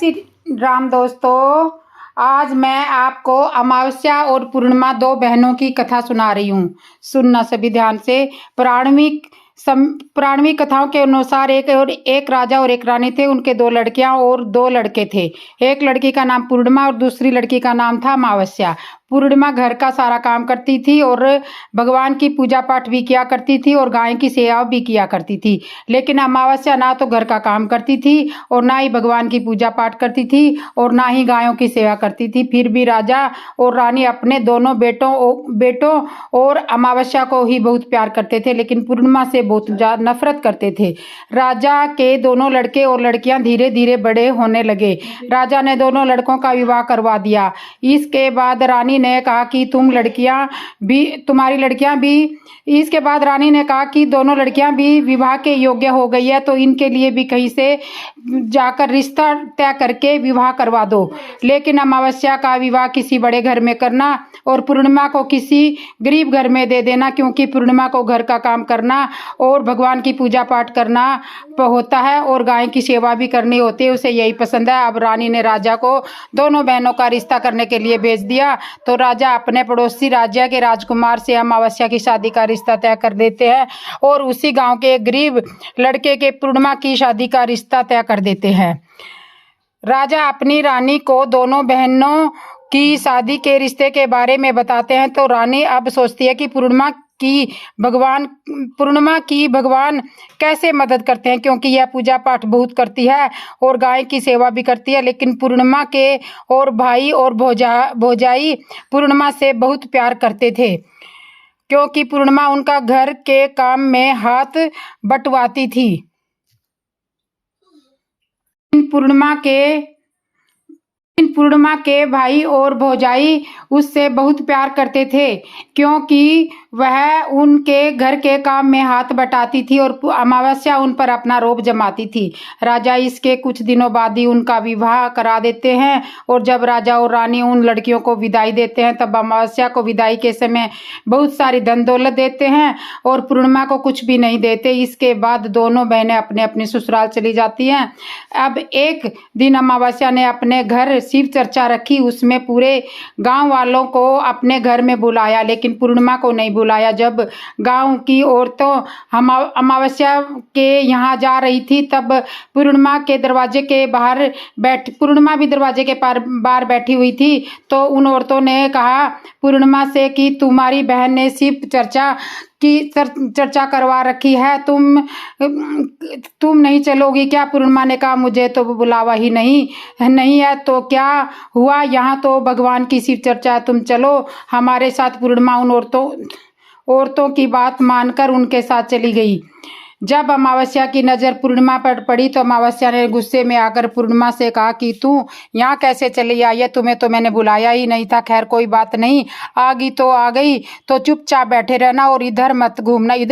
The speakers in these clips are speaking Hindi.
श्री राम दोस्तों, आज मैं आपको अमावस्या और पूर्णिमा दो बहनों की कथा सुना रही हूँ। सुनना सभी ध्यान से। पुराणवी कथाओं के अनुसार एक राजा और एक रानी थे। उनके दो लड़कियां और दो लड़के थे। एक लड़की का नाम पूर्णिमा और दूसरी लड़की का नाम था अमावस्या। पूर्णिमा घर का सारा काम करती थी और भगवान की पूजा पाठ भी किया करती थी और गाय की सेवा भी किया करती थी। लेकिन अमावस्या ना तो घर का काम करती थी और ना ही भगवान की पूजा पाठ करती थी और ना ही गायों की सेवा करती थी। फिर भी राजा और रानी अपने दोनों बेटों और अमावस्या को ही बहुत प्यार करते थे, लेकिन पूर्णिमा से बहुत ज्यादा नफरत करते थे। राजा के दोनों लड़के और लड़कियां धीरे धीरे बड़े होने लगे। राजा ने दोनों लड़कों का विवाह करवा दिया। इसके बाद रानी ने कहा कि तुम्हारी लड़कियां भी इसके बाद रानी ने कहा कि दोनों लड़कियां भी विवाह के योग्य हो गई है, तो इनके लिए भी कहीं से जाकर रिश्ता तय करके विवाह करवा दो। लेकिन अमावस्या का विवाह किसी बड़े घर में करना और पूर्णिमा को किसी गरीब घर में दे देना, क्योंकि पूर्णिमा को घर का काम करना और भगवान की पूजा पाठ करना होता है और गाय की सेवा भी करनी होती है। उसे यही पसंद है। अब रानी ने राजा को दोनों बहनों का रिश्ता करने के लिए भेज दिया। तो राजा अपने पड़ोसी राज्य के राजकुमार से अमावस्या की शादी का रिश्ता तय कर देते हैं और उसी गांव के एक गरीब लड़के के पूर्णिमा की शादी का रिश्ता तय कर देते हैं। राजा अपनी रानी को दोनों बहनों की शादी के रिश्ते के बारे में बताते हैं। तो रानी अब सोचती है कि पूर्णिमा की भगवान कैसे मदद करते हैं, क्योंकि यह पूजा पाठ बहुत करती है और गाय की सेवा भी करती है। लेकिन पूर्णिमा के और भाई और भौजाई पूर्णिमा से बहुत प्यार करते थे, क्योंकि पूर्णिमा उनका घर के काम में हाथ बटवाती थी। पूर्णिमा के भाई और भौजाई उससे बहुत प्यार करते थे, क्योंकि वह उनके घर के काम में हाथ बटाती थी और अमावस्या उन पर अपना रोब जमाती थी। राजा इसके कुछ दिनों बाद ही उनका विवाह करा देते हैं और जब राजा और रानी उन लड़कियों को विदाई देते हैं, तब अमावस्या को विदाई के समय बहुत सारी धन दौलत देते हैं और पूर्णिमा को कुछ भी नहीं देते। इसके बाद दोनों बहनें अपने अपने ससुराल चली जाती हैं। अब एक दिन अमावस्या ने अपने घर शिव चर्चा रखी। उसमें पूरे गांव वालों को अपने घर में बुलाया, लेकिन पूर्णिमा को नहीं बुलाया। जब गांव की औरतों अमावस्या के यहाँ जा रही थी, तब पूर्णिमा भी दरवाजे के बाहर बैठी हुई थी। तो उन औरतों ने कहा पूर्णिमा से कि तुम्हारी बहन ने शिव चर्चा करवा रखी है, तुम नहीं चलोगी क्या? पूर्णिमा ने कहा मुझे तो बुलावा ही नहीं है, तो क्या हुआ, यहाँ तो भगवान की शिव चर्चा है, तुम चलो हमारे साथ। पूर्णिमा उन औरतों की बात मानकर उनके साथ चली गई। जब अमावस्या की नज़र पूर्णिमा पर पड़ी तो अमावस्या ने गुस्से में आकर पूर्णिमा से कहा कि तू यहाँ कैसे चली आई है, तुम्हें तो मैंने बुलाया ही नहीं था। खैर कोई बात नहीं, आ गई तो आ गई, तो चुपचाप बैठे रहना और इधर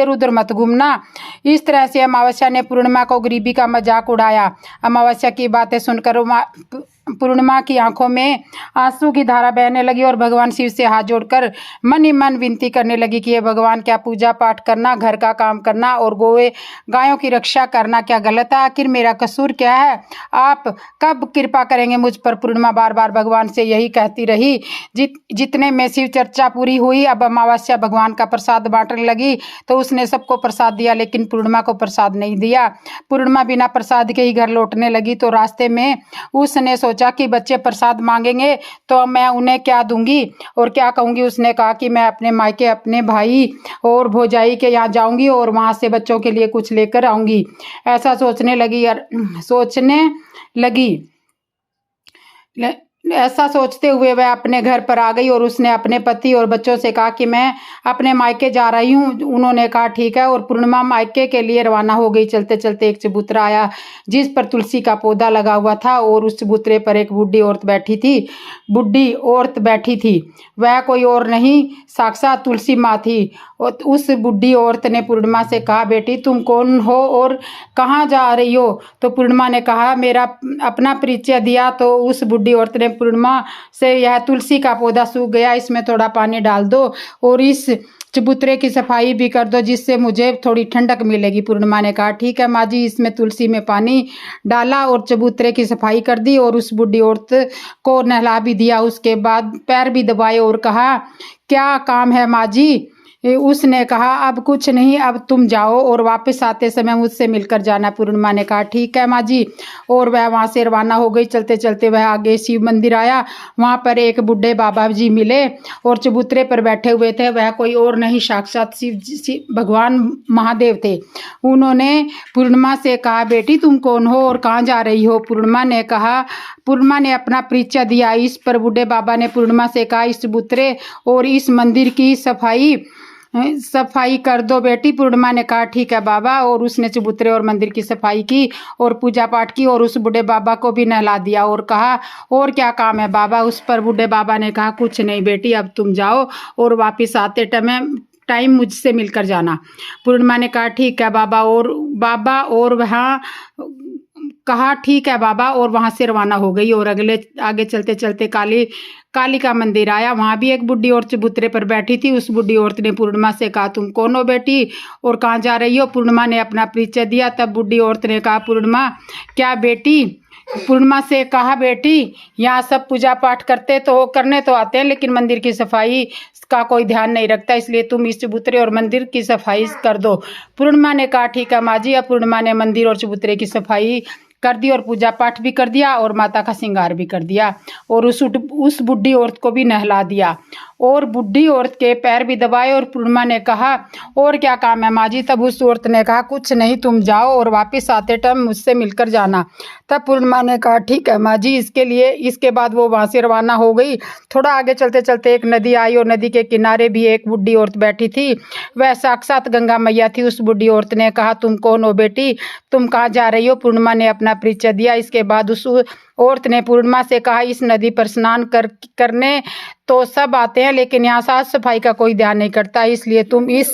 उधर मत घूमना। इस तरह से अमावस्या ने पूर्णिमा को गरीबी का मजाक उड़ाया। अमावस्या की बातें सुनकर पूर्णिमा की आंखों में आंसू की धारा बहने लगी और भगवान शिव से हाथ जोड़कर मन ही मन विनती करने लगी कि ये भगवान, क्या पूजा पाठ करना, घर का काम करना और गायों की रक्षा करना क्या गलत है? आखिर मेरा कसूर क्या है? आप कब कृपा करेंगे मुझ पर? पूर्णिमा बार बार भगवान से यही कहती रही। जितने में शिव चर्चा पूरी हुई, अब अमावस्या भगवान का प्रसाद बांटने लगी। तो उसने सबको प्रसाद दिया, लेकिन पूर्णिमा को प्रसाद नहीं दिया। पूर्णिमा बिना प्रसाद के ही घर लौटने लगी। तो रास्ते में उसने सोचा कि बच्चे प्रसाद मांगेंगे तो मैं उन्हें क्या दूंगी और क्या कहूंगी। उसने कहा कि मैं अपने मायके अपने भाई और भौजाई के यहाँ जाऊंगी और वहां से बच्चों के लिए कुछ लेकर आऊंगी। ऐसा सोचने लगी। ऐसा सोचते हुए वह अपने घर पर आ गई और उसने अपने पति और बच्चों से कहा कि मैं अपने मायके जा रही हूँ। उन्होंने कहा ठीक है और पूर्णिमा मायके के लिए रवाना हो गई। चलते चलते एक चबूतरा आया जिस पर तुलसी का पौधा लगा हुआ था और उस चबूतरे पर एक बूढ़ी औरत बैठी थी। वह कोई और नहीं, साक्षात तुलसी माँ थी। और उस बूढ़ी औरत ने पूर्णिमा से कहा बेटी तुम कौन हो और कहाँ जा रही हो? तो पूर्णिमा ने कहा मेरा अपना परिचय दिया। तो उस बूढ़ी औरत ने पूर्णिमा से यह तुलसी का पौधा सूख गया, इसमें थोड़ा पानी डाल दो और इस चबूतरे की सफाई भी कर दो जिससे मुझे थोड़ी ठंडक मिलेगी। पूर्णिमा ने कहा ठीक है माँ जी। इसमें तुलसी में पानी डाला और चबूतरे की सफाई कर दी और उस बूढ़ी औरत को नहला भी दिया। उसके बाद पैर भी दबाए और कहा क्या काम है माँ जी? उसने कहा अब कुछ नहीं, अब तुम जाओ और वापस आते समय मुझसे मिलकर जाना। पूर्णिमा ने कहा ठीक है माँ जी। और वह वहाँ से रवाना हो गई। चलते चलते वह आगे शिव मंदिर आया। वहाँ पर एक बूढ़े बाबा जी मिले और चबूतरे पर बैठे हुए थे। वह कोई और नहीं साक्षात शिव भगवान महादेव थे। उन्होंने पूर्णिमा से कहा बेटी तुम कौन हो और कहाँ जा रही हो? पूर्णिमा ने अपना परिचय दिया। इस पर बूढ़े बाबा ने पूर्णिमा से कहा इस चबूतरे और इस मंदिर की सफाई कर दो बेटी। पूर्णिमा ने कहा ठीक है बाबा। और उसने चबूतरे और मंदिर की सफाई की और पूजा पाठ की और उस बूढ़े बाबा को भी नहला दिया और कहा और क्या काम है बाबा? उस पर बूढ़े बाबा ने कहा कुछ नहीं बेटी, अब तुम जाओ और वापस आते टाइम मुझसे मिलकर जाना। पूर्णिमा ने कहा ठीक है बाबा। और वहाँ कहा ठीक है बाबा और वहां से रवाना हो गई। और आगे चलते चलते काली का मंदिर आया। वहां भी एक बुढ़ी औरत चबूतरे पर बैठी थी। उस बुढ़ी औरत ने पूर्णिमा से कहा तुम कौन हो बेटी और कहाँ जा रही हो? पूर्णिमा ने अपना परिचय दिया। तब बुढ़ी औरत ने कहा पूर्णिमा क्या बेटी? पूर्णिमा से कहा बेटी यहाँ सब पूजा पाठ करने तो आते हैं लेकिन मंदिर की सफाई का कोई ध्यान नहीं रखता, इसलिए तुम इस चबूतरे और मंदिर की सफाई कर दो। पूर्णिमा ने कहा ठीक है माँ जी। अब पूर्णिमा ने मंदिर और चबूतरे की सफाई कर दी और पूजा पाठ भी कर दिया और माता का श्रृंगार भी कर दिया और उस बुढ़ी औरत को भी नहला दिया और बुढ़ी औरत के पैर भी दबाए। और पूर्णिमा ने कहा और क्या काम है माँ जी? तब उस औरत ने कहा कुछ नहीं, तुम जाओ और वापस आते टाइम मुझसे मिलकर जाना। तब पूर्णिमा ने कहा ठीक है माँ जी। इसके बाद वो वहाँ से रवाना हो गई। थोड़ा आगे चलते चलते एक नदी आई और नदी के किनारे भी एक बुढ़ी औरत बैठी थी। वह साक्षात गंगा मैया थी। उस बुढ़ी औरत ने कहा तुम कौन हो बेटी? तुम कहाँ जा रही हो? पूर्णिमा ने अपना परिचय दिया। इसके बाद उस औरत ने पूर्णिमा से कहा इस नदी पर स्नान करने तो सब आते हैं लेकिन यहाँ साफ सफाई का कोई ध्यान नहीं करता, इसलिए तुम इस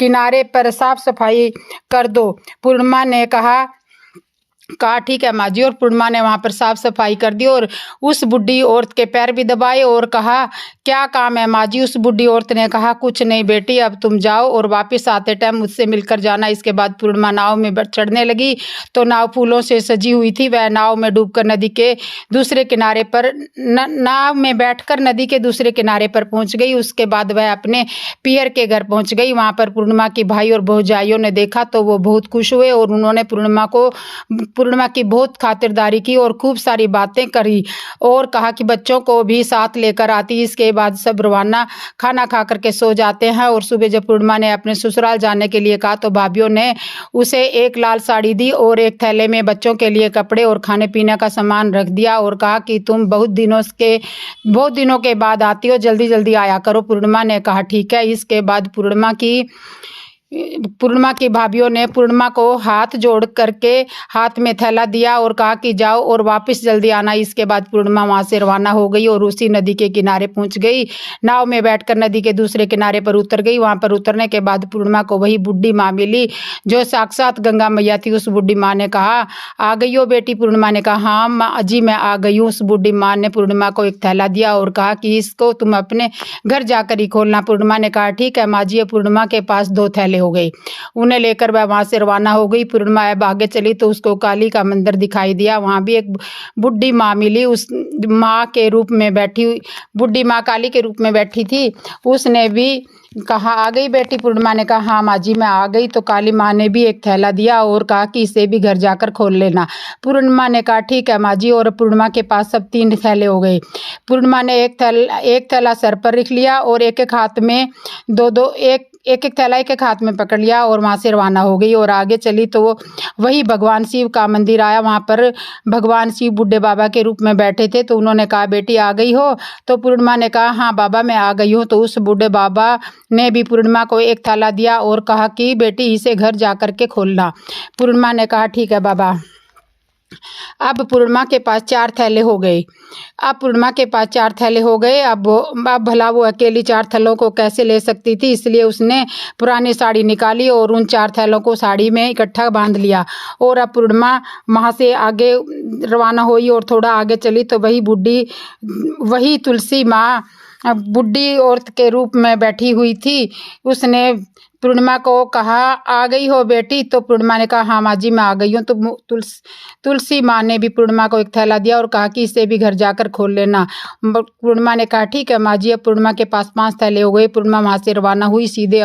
किनारे पर साफ सफाई कर दो। पूर्णिमा ने कहा ठीक है माँ जी। और पूर्णिमा ने वहाँ पर साफ सफाई कर दी और उस बुढ़ी औरत के पैर भी दबाए और कहा क्या काम है माँ जी? उस बुढ़ी औरत ने कहा कुछ नहीं बेटी, अब तुम जाओ और वापस आते टाइम मुझसे मिलकर जाना। इसके बाद पूर्णिमा नाव में चढ़ने लगी तो नाव फूलों से सजी हुई थी। वह नाव में डूबकर नदी के दूसरे किनारे पर नाव में बैठकर नदी के दूसरे किनारे पर पहुंच गई। उसके बाद वह अपने पियर के घर पहुंच गई। वहाँ पर पूर्णिमा के भाई और भौजाइयों ने देखा तो वो बहुत खुश हुए और उन्होंने पूर्णिमा की बहुत खातिरदारी की और खूब सारी बातें करी और कहा कि बच्चों को भी साथ लेकर आती। इसके बाद सब रवाना खाना खा करके सो जाते हैं। और सुबह जब पूर्णिमा ने अपने ससुराल जाने के लिए कहा तो भाभीियों ने उसे एक लाल साड़ी दी और एक थैले में बच्चों के लिए कपड़े और खाने पीने का सामान रख दिया और कहा कि तुम बहुत दिनों के बाद आती हो, जल्दी जल्दी आया करो। पूर्णिमा ने कहा ठीक है। इसके बाद पूर्णिमा की भाभीियों ने पूर्णिमा को हाथ जोड़ करके हाथ में थैला दिया और कहा कि जाओ और वापस जल्दी आना। इसके बाद पूर्णिमा वहां से रवाना हो गई और उसी नदी के किनारे पहुंच गई। नाव में बैठकर नदी के दूसरे किनारे पर उतर गई। वहां पर उतरने के बाद पूर्णिमा को वही बुढ़ी माँ मिली जो साक्षात गंगा मैया थी। उस बुढ़ी माँ ने कहा आ गई हो बेटी? पूर्णिमा ने कहा हाँ माँ जी मैं आ गई हूँ। उस बुढ़ी माँ ने पूर्णिमा को एक थैला दिया और कहा कि इसको तुम अपने घर जाकर ही खोलना। पूर्णिमा ने कहा ठीक है माँ जी। पूर्णिमा के पास 2 थैले हो गए। उन्हें लेकर वह वहां से रवाना हो गई। पूर्णिमा अब आगे चली तो उसको काली का मंदिर दिखाई दिया। वहां भी एक बुढ़ी माँ मिली। उस माँ के रूप में बैठी बुढ़ी माँ काली के रूप में बैठी थी। उसने भी कहा आ गई बेटी? पूर्णिमा ने कहा हाँ माँ जी मैं आ गई। तो काली माँ ने भी एक थैला दिया और कहा कि इसे भी घर जाकर खोल लेना। पूर्णिमा ने कहा ठीक है माँ जी। और पूर्णिमा के पास सब 3 थैले हो गए। पूर्णिमा ने एक थैला सर पर रख लिया और एक हाथ में एक थैला एक हाथ में पकड़ लिया और वहां से रवाना हो गई। और आगे चली तो वही भगवान शिव का मंदिर आया। वहां पर भगवान शिव बुढ़े बाबा के रूप में बैठे थे। तो उन्होंने कहा बेटी आ गई हो? तो पूर्णिमा ने कहा हाँ बाबा मैं आ गई हूँ। तो उस बुढ़े बाबा ने भी पूर्णिमा को एक थैला दिया और कहा कि बेटी इसे घर जा करके खोलना। पूर्णिमा ने कहा ठीक है बाबा। अब पूर्णिमा के पास 4 थैले हो गए। अब भला वो अकेली 4 थैलों को कैसे ले सकती थी, इसलिए उसने पुरानी साड़ी निकाली और उन 4 थैलों को साड़ी में इकट्ठा बांध लिया। और अब पूर्णिमा वहाँ से आगे रवाना हुई और थोड़ा आगे चली तो वही तुलसी माँ बुढ़ी औरत के रूप में बैठी हुई थी। उसने पूर्णिमा को कहा, आ गई हो बेटी? तो पूर्णिमा ने कहा, हाँ माँ जी मैं आ गई हूँ। तो तुलसी माँ ने भी पूर्णिमा को एक थैला दिया और कहा कि इसे भी घर जाकर खोल लेना। पूर्णिमा ने कहा, ठीक है माँ जी। अब पूर्णिमा के पास 5 थैले हो गए। पूर्णिमा वहाँ से रवाना हुई, सीधे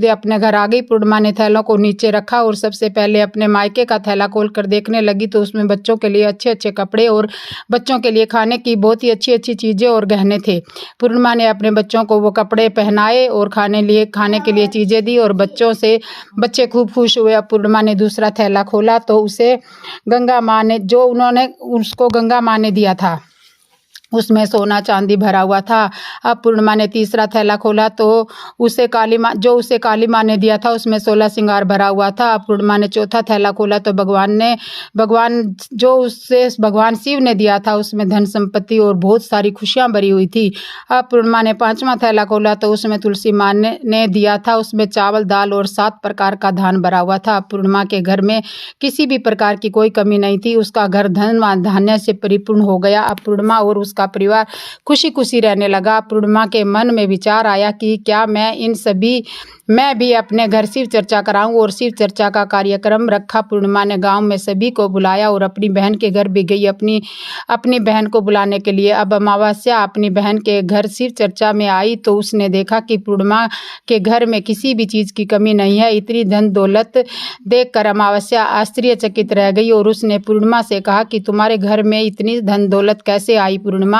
अपने घर आ गई। पूर्णिमा ने थैलों को नीचे रखा और सबसे पहले अपने मायके का थैला खोल कर देखने लगी तो उसमें बच्चों के लिए अच्छे अच्छे कपड़े और बच्चों के लिए खाने की बहुत ही अच्छी अच्छी चीज़ें और गहने थे। पूर्णिमा ने अपने बच्चों को वो कपड़े पहनाए और खाने के लिए चीज़ें दी और बच्चे खूब खुश हुए। अब पूर्णिमा ने दूसरा थैला खोला तो उसे गंगा माँ ने उसको गंगा माँ ने दिया था, उसमें सोना चांदी भरा हुआ था। अब पूर्णिमा ने तीसरा थैला खोला तो उसे काली माँ ने दिया था, उसमें 16 श्रृंगार भरा हुआ था। अब पूर्णिमा ने चौथा थैला खोला तो भगवान शिव ने दिया था, उसमें धन संपत्ति और बहुत सारी खुशियाँ भरी हुई थी। अब पूर्णिमा ने 5वां थैला खोला तो उसमें तुलसी माँ ने दिया था, उसमें चावल दाल और 7 प्रकार का धान भरा हुआ था। पूर्णिमा के घर में किसी भी प्रकार की कोई कमी नहीं थी, उसका घर धन धान्य से परिपूर्ण हो गया। अब पूर्णिमा और उसका परिवार खुशी खुशी रहने लगा। पूर्णिमा के मन में विचार आया कि क्या मैं भी अपने घर शिव चर्चा कराऊं और शिव चर्चा का कार्यक्रम रखा। पूर्णिमा ने गांव में सभी को बुलाया और अपनी बहन के घर भी गई अपनी बहन को बुलाने के लिए। अब अमावस्या अपनी बहन के घर शिव चर्चा में आई तो उसने देखा कि पूर्णिमा के घर में किसी भी चीज़ की कमी नहीं है। इतनी धन दौलत देखकर अमावस्या आश्चर्यचकित रह गई और उसने पूर्णिमा से कहा कि तुम्हारे घर में इतनी धन दौलत कैसे आई? पूर्णिमा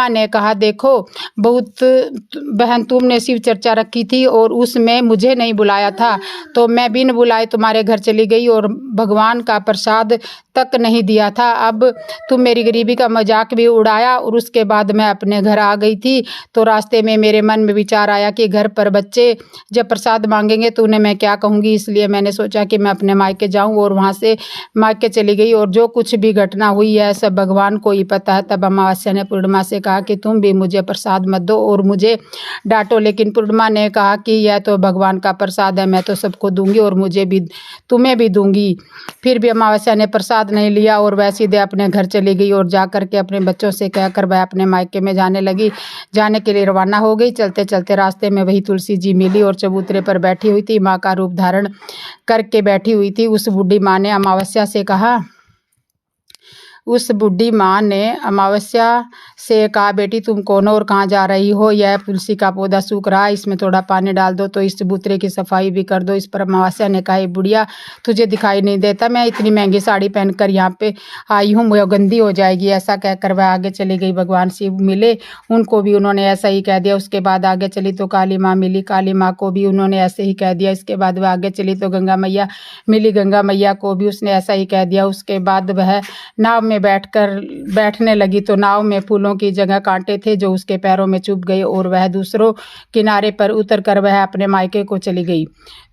ने कहा, देखो बहुत बहन, तुमने शिव चर्चा रखी थी और उसमें मुझे नहीं बुलाया था तो मैं बिन बुलाए तुम्हारे घर चली गई और भगवान का प्रसाद तक नहीं दिया था। अब तुम मेरी गरीबी का मजाक भी उड़ाया और उसके बाद मैं अपने घर आ गई थी तो रास्ते में मेरे मन में विचार आया कि घर पर बच्चे जब प्रसाद मांगेंगे तो उन्हें मैं क्या कहूँगी, इसलिए मैंने सोचा कि मैं अपने मायके जाऊँ और वहाँ से मायके चली गई और जो कुछ भी घटना हुई है सब भगवान को ही पता है। तब अमावस्या ने पूर्णिमा से कहा कि तुम भी मुझे प्रसाद मत दो और मुझे डांटो, लेकिन पूर्णिमा ने कहा कि यह तो भगवान का प्रसाद है, मैं तो सबको दूंगी और तुम्हें भी दूंगी। फिर भी अमावस्या ने प्रसाद नहीं लिया और वह सीधे अपने घर चली गई और जाकर के अपने बच्चों से कहकर वह अपने मायके में जाने के लिए रवाना हो गई। चलते चलते रास्ते में वही तुलसी जी मिली और चबूतरे पर बैठी हुई थी, माँ का रूप धारण करके बैठी हुई थी। उस बूढ़ी माँ ने अमावस्या से कहा, बेटी तुम कौन हो और कहाँ जा रही हो? यह तुलसी का पौधा सूख रहा है, इसमें थोड़ा पानी डाल दो तो इस चबूतरे की सफाई भी कर दो। इस पर अमावस्या ने कहा, बुढ़िया तुझे दिखाई नहीं देता, मैं इतनी महंगी साड़ी पहनकर यहाँ पे आई हूँ, वो गंदी हो जाएगी। ऐसा कहकर वह आगे चली गई। भगवान शिव मिले, उनको भी उन्होंने ऐसा ही कह दिया। उसके बाद आगे चली तो काली माँ मिली, काली माँ को भी उन्होंने ऐसे ही कह दिया। इसके बाद वह आगे चली तो गंगा मैया मिली, गंगा मैया को भी उसने ऐसा ही कह दिया। उसके बाद वह नाव में बैठने लगी तो नाव में फूलों की जगह कांटे थे जो उसके पैरों में चुभ गए और वह दूसरों किनारे पर उतरकर वह अपने मायके को चली गई।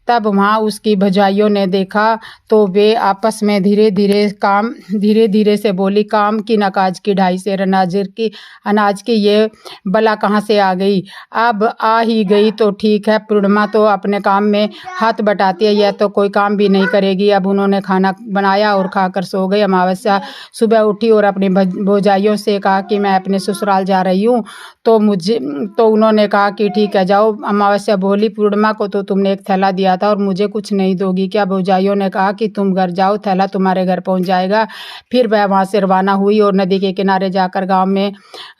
तब वहाँ उसकी भौजाइयों ने देखा तो वे आपस में धीरे धीरे से बोली, काम की न काज की, 2.5 सेर अनाज की ये बला कहाँ से आ गई? अब आ ही गई तो ठीक है, पूर्णिमा तो अपने काम में हाथ बटाती है, यह तो कोई काम भी नहीं करेगी। अब उन्होंने खाना बनाया और खाकर सो गई। अमावस्या सुबह उठी और अपनी भौजाइयों से कहा कि मैं अपने ससुराल जा रही हूँ। तो उन्होंने कहा कि ठीक है जाओ। अमावस्या बोली, पूर्णिमा को तो तुमने एक थैला दिया था और मुझे कुछ नहीं दोगी क्या? भौजाइयों ने कहा कि तुम घर जाओ, थैला तुम्हारे घर पहुंच जाएगा। फिर वह वहां से रवाना हुई और नदी के किनारे जाकर गांव में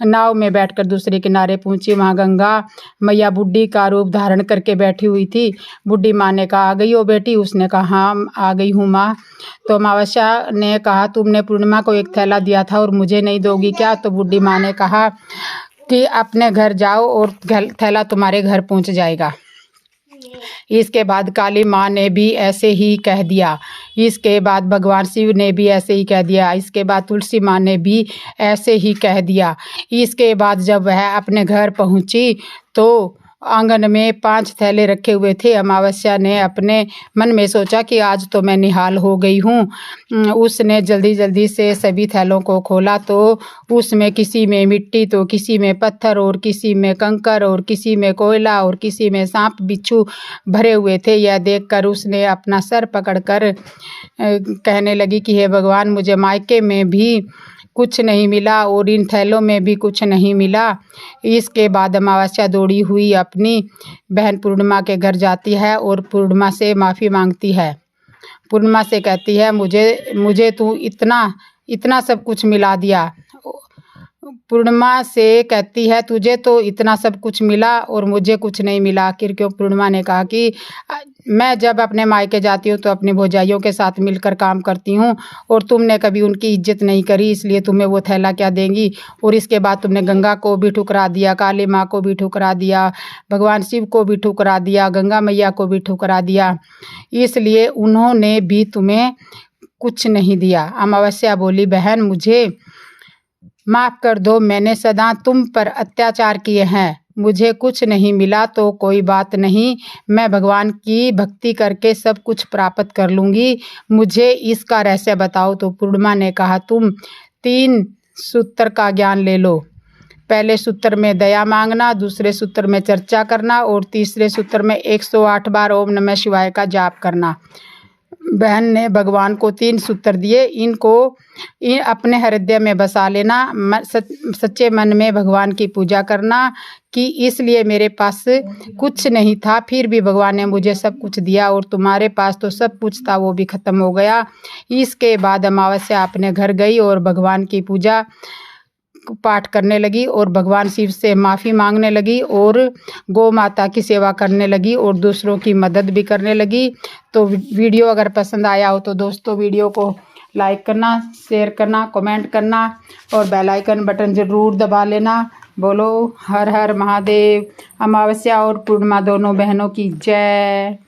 नाव में बैठकर दूसरे किनारे पहुंची। वहां गंगा मैया बुढ़ी का रूप धारण करके बैठी हुई थी। बुढ़ी माँ ने कहा, आ गई हो बेटी? उसने कहा, हाँ आ गई हूँ माँ। तो अमावस्या ने कहा, तुमने पूर्णिमा को एक थैला दिया था और मुझे नहीं दोगी क्या? तो बुढ़ी माँ ने कहा कि अपने घर जाओ और थैला तुम्हारे घर पहुंच जाएगा। इसके बाद काली माँ ने भी ऐसे ही कह दिया। इसके बाद भगवान शिव ने भी ऐसे ही कह दिया। इसके बाद तुलसी माँ ने भी ऐसे ही कह दिया। इसके बाद जब वह अपने घर पहुंची तो आंगन में 5 थैले रखे हुए थे। अमावस्या ने अपने मन में सोचा कि आज तो मैं निहाल हो गई हूँ। उसने जल्दी से सभी थैलों को खोला तो उसमें किसी में मिट्टी तो किसी में पत्थर और किसी में कंकर और किसी में कोयला और किसी में सांप बिच्छू भरे हुए थे। यह देखकर उसने अपना सर पकड़कर कहने लगी कि हे भगवान, मुझे मायके में भी कुछ नहीं मिला और इन थैलों में भी कुछ नहीं मिला। इसके बाद अमावस्या दौड़ी हुई अपनी बहन पूर्णिमा के घर जाती है और पूर्णिमा से माफ़ी मांगती है। पूर्णिमा से कहती है मुझे तू इतना सब कुछ मिला दिया। पूर्णिमा से कहती है तुझे तो इतना सब कुछ मिला और मुझे कुछ नहीं मिला। आखिर क्यों? पूर्णिमा ने कहा कि मैं जब अपने मायके जाती हूँ तो अपने भौजाइयों के साथ मिलकर काम करती हूँ और तुमने कभी उनकी इज्जत नहीं करी, इसलिए तुम्हें वो थैला क्या देंगी। और इसके बाद तुमने गंगा को भी ठुकरा दिया, काली माँ को भी ठुकरा दिया, भगवान शिव को भी ठुकरा दिया, गंगा मैया को भी ठुकरा दिया, इसलिए उन्होंने भी तुम्हें कुछ नहीं दिया। अमावस्या बोली बहन मुझे माफ़ कर दो, मैंने सदा तुम पर अत्याचार किए हैं, मुझे कुछ नहीं मिला तो कोई बात नहीं, मैं भगवान की भक्ति करके सब कुछ प्राप्त कर लूँगी, मुझे इसका रहस्य बताओ। तो पूर्णिमा ने कहा तुम 3 सूत्र का ज्ञान ले लो। पहले सूत्र में दया मांगना, दूसरे सूत्र में चर्चा करना और तीसरे सूत्र में 108 बार ओम नमः शिवाय का जाप करना। बहन ने भगवान को 3 सूत्र दिए, इनको अपने हृदय में बसा लेना, सच्चे मन में भगवान की पूजा करना कि इसलिए मेरे पास कुछ नहीं था फिर भी भगवान ने मुझे सब कुछ दिया और तुम्हारे पास तो सब कुछ था वो भी ख़त्म हो गया। इसके बाद अमावस्या अपने घर गई और भगवान की पूजा पाठ करने लगी और भगवान शिव से माफ़ी मांगने लगी और गौ माता की सेवा करने लगी और दूसरों की मदद भी करने लगी। तो वीडियो अगर पसंद आया हो तो दोस्तों वीडियो को लाइक करना, शेयर करना, कमेंट करना और बेल आइकन बटन ज़रूर दबा लेना। बोलो हर हर महादेव। अमावस्या और पूर्णिमा दोनों बहनों की जय।